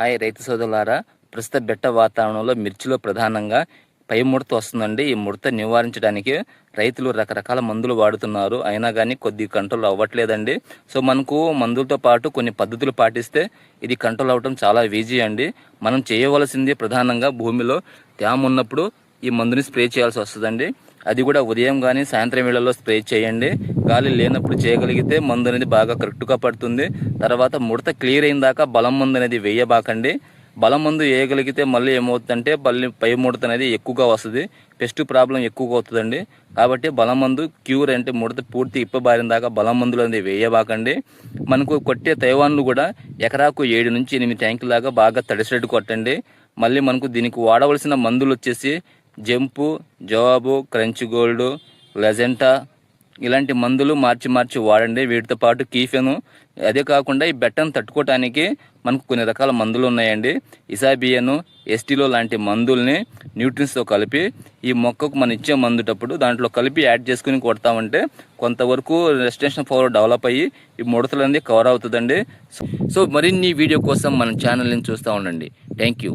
Hi రైతు సోదరులారా, ప్రస్తుత బెట్ట వాతావరణంలో మిర్చిలో ప్రధానంగా పై ముడత వస్తుందండి. ఈ ముడత నివారించడానికి రైతులు రకరకాల మందులు వాడుతున్నారు. అయినా కానీ కొద్దిగా కంట్రోల్ అవ్వట్లేదండి. సో మనకు మందులతో పాటు కొన్ని పద్ధతులు పాటిస్తే ఇది కంట్రోల్ అవ్వడం చాలా ఈజీ అండి. మనం చేయవలసింది ప్రధానంగా భూమిలో తేమ ఉన్నప్పుడు ఈ మందుని స్ప్రే చేయాల్సి వస్తుందండి. అది కూడా ఉదయం కానీ సాయంత్రం వేళల్లో స్ప్రే చేయండి. గాలి లేనప్పుడు చేయగలిగితే మందు అనేది బాగా కరెక్ట్గా పడుతుంది. తర్వాత ముడత క్లియర్ అయిన దాకా బలం మందు అనేది వేయబాకండి. బలం మందు వేయగలిగితే మళ్ళీ ఏమవుతుందంటే పై ముడత అనేది ఎక్కువగా వస్తుంది, పెస్ట్ ప్రాబ్లం ఎక్కువగా అవుతుందండి. కాబట్టి బలం మందు క్యూర్ అంటే ముడత పూర్తి ఇప్పబారిన దాకా బలం మందులు అనేది వేయబాకండి. మనకు కొట్టే తైవాన్లు కూడా ఎకరాకు 7 నుంచి 8 ట్యాంకుల దాకా బాగా తడిసేట్టు కొట్టండి. మళ్ళీ మనకు దీనికి వాడవలసిన మందులు వచ్చేసి జంపు, జవాబు, క్రంచ్ గోల్డ్, లెజెంటా ఇలాంటి మందులు మార్చి వాడండి. వీటితో పాటు కీఫెను. అదే కాకుండా ఈ బెట్టను తట్టుకోవడానికి మనకు కొన్ని రకాల మందులు ఉన్నాయండి. ఇసాబియను, ఎస్టీలో లాంటి మందుల్ని న్యూట్రిన్స్తో కలిపి ఈ మొక్కకు మనం ఇచ్చే మందుటప్పుడు దాంట్లో కలిపి యాడ్ చేసుకుని కొడతామంటే కొంతవరకు రెసిస్టెన్స్ పవర్ డెవలప్ అయ్యి ఈ ముడతలు అనేది కవర్ అవుతుందండి. సో మరిన్ని వీడియో కోసం మన ఛానల్ని చూస్తూ ఉండండి. Thank you.